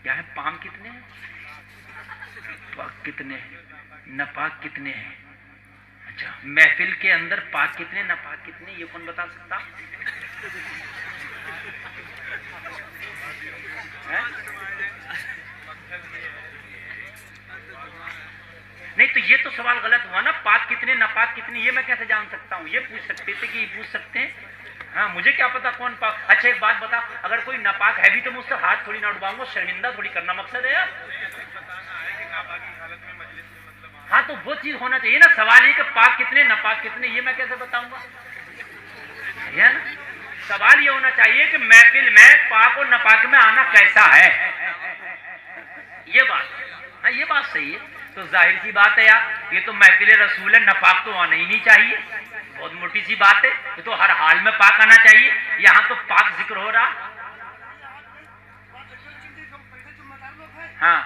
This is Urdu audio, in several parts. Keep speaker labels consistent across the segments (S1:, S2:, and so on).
S1: کیا ہے؟ پام کتنے ہیں؟ پاک کتنے ہیں؟ ناپاک کتنے ہیں؟ اچھا، محفل کے اندر پاک کتنے ناپاک کتنے، یہ کون بتا سکتا؟ نہیں تو یہ تو سوال غلط ہوا نا، پاک کتنے ناپاک کتنے یہ میں کیسے جان سکتا ہوں؟ یہ پوچھ سکتے تھے کہ یہ پوچھ سکتے ہیں؟ ہاں مجھے کیا پتا کون پاک۔ اچھا ایک بات بتا، اگر کوئی ناپاک ہے بھی تو مجھ سے ہاتھ تھوڑی نہ اٹھواؤں گا، شرمندہ تھوڑی کرنا مقصد ہے یار۔ ہاں تو وہ چیز ہونا چاہیے نا، سوال یہ کہ پاک کتنے ناپاک کتنے یہ میں کیسے بتاؤں گا؟ ہے نا، سوال یہ ہونا چاہیے کہ محفل میں پاک اور ناپاک میں آنا کیسا ہے، یہ بات۔ ہاں یہ بات صحیح ہے، تو ظاہر سی بات ہے یار، یہ تو محفل رسول ہے، ناپاک تو آنا ہی نہیں چاہیے، بہت موٹی سی بات ہے، یہ تو ہر حال میں پاک آنا چاہیے، یہاں تو پاک ذکر ہو رہا۔ ہاں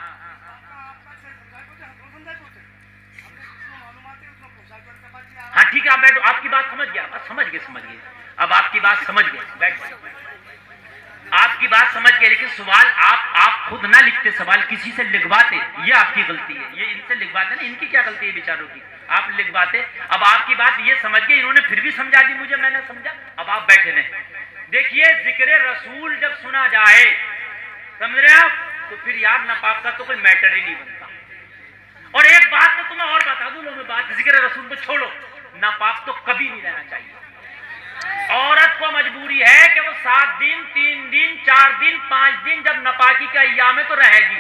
S1: ہاں ٹھیک ہے، آپ بیٹھو، آپ کی بات سمجھ گیا، سمجھ گئے، اب آپ کی بات سمجھ گئے، بیٹھ آپ کی بات سمجھ گئے، لیکن سوال آپ خود نہ لکھتے، سوال کسی سے لکھواتے، یہ آپ کی غلطی ہے، یہ ان سے لکھواتے نا، ان کی کیا غلطی ہے بیچاروں کی، آپ لکھواتے۔ اب آپ کی بات یہ سمجھ گئے، انہوں نے پھر بھی سمجھا دی مجھے، میں نے سمجھا، اب آپ بیٹھے رہیں۔ دیکھیے ذکر رسول جب سنا جائے، سمجھ رہے آپ، تو پھر یار ناپاک کا تو کوئی میٹر ہی نہیں بنتا۔ اور ایک بات تو تمہیں اور بتا دوں، لوگوں بات، ذکر رسول کو چھوڑو، ناپاک تو کبھی نہیں رہنا چاہیے۔ عورت کو مجبوری ہے کہ وہ 7 دن 3 دن 4 دن 5 دن جب ناپاکی کا ایام ہے تو رہے گی۔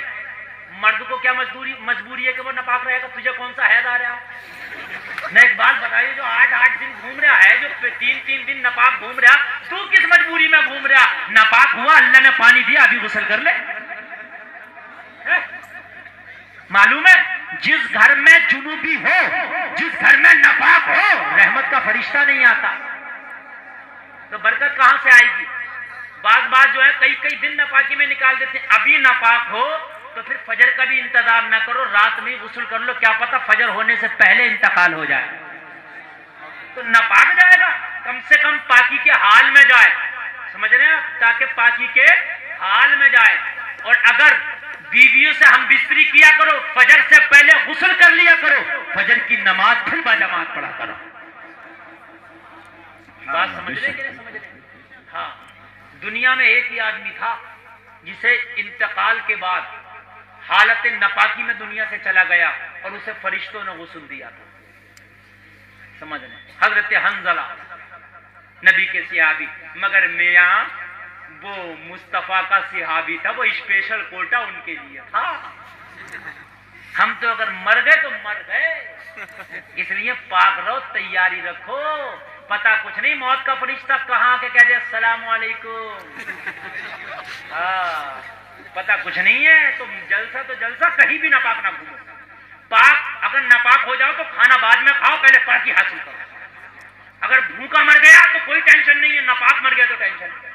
S1: مرد کو کیا مجبوری ہے کہ وہ ناپاک رہے گا؟ تجھے کون سا حیض آ رہا ہے؟ میں ایک بات بتائیے، جو 8 دن گھوم رہا ہے، جو 3 دن ناپاک گھوم رہا، تو کس مجبوری میں گھوم رہا؟ ناپاک ہوا، اللہ نے پانی دیا، ابھی غسل کر لے۔ معلوم ہے جس گھر میں جنوبی ہو، جس گھر میں ناپاک ہو، رحمت کا فرشتہ نہیں آتا، تو برکت کہاں سے آئے گی؟ بعض جو ہے کئی دن ناپاکی میں نکال دیتے ہیں۔ ابھی ناپاک ہو تو پھر فجر کا بھی انتظار نہ کرو، رات میں غسل کر لو، کیا پتہ فجر ہونے سے پہلے انتقال ہو جائے، تو ناپاک جائے گا، کم سے کم پاکی کے حال میں جائے، سمجھ رہے ہیں آپ، تاکہ پاکی کے حال میں جائے۔ اور اگر بیویوں سے ہم بستری کیا کرو، فجر سے پہلے غسل کر لیا کرو، فجر کی نماز پھر با جماعت پڑھا کرو۔ بات سمجھ رہے کہ نہیں سمجھ رہے؟ ہاں، دنیا میں ایک ہی آدمی تھا جسے انتقال کے بعد حالت ناپاکی میں دنیا سے چلا گیا اور اسے فرشتوں نے غسل دیا تھا، سمجھ رہے؟ حضرت حنظلہ نبی کے صحابی، مگر میاں وہ مصطفیٰ کا صحابی تھا، وہ اسپیشل کوٹا ان کے لیے تھا۔ ہم تو اگر مر گئے تو مر گئے، اس لیے پاک رہو، تیاری رکھو، پتا کچھ نہیں، موت کا فرشتہ کہاں کے کہہ دے السلام علیکم، پتا کچھ نہیں ہے، تو جلسہ کہیں بھی ناپاک نہ گھومو۔ پاک اگر ناپاک ہو جاؤ تو کھانا بعد میں کھاؤ، پہلے پاکی حاصل کرو۔ اگر بھوکا مر گیا تو کوئی ٹینشن نہیں ہے، ناپاک مر گیا تو ٹینشن ہے۔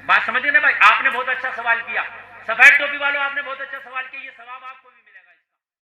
S1: بات سمجھ گئے نا بھائی؟ آپ نے بہت اچھا سوال کیا، سفید ٹوپی والوں آپ نے بہت اچھا سوال کیا، یہ ثواب آپ کو